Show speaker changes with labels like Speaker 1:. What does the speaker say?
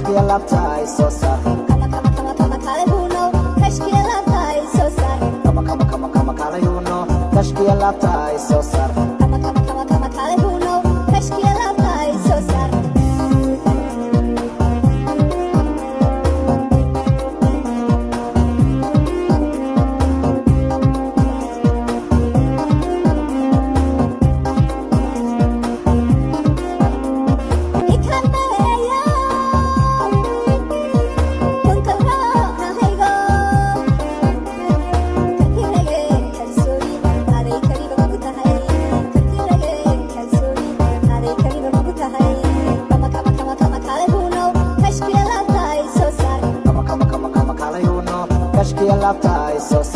Speaker 1: kashkiya laabta ay soo saar
Speaker 2: kama kale huno kashkiya laabta ay soo saar
Speaker 1: kama kale huno kashkiya laabta ay soo saar
Speaker 2: kama kale huno kashkiya laabta ay soo saar
Speaker 1: kashkiya laabta ay soo saar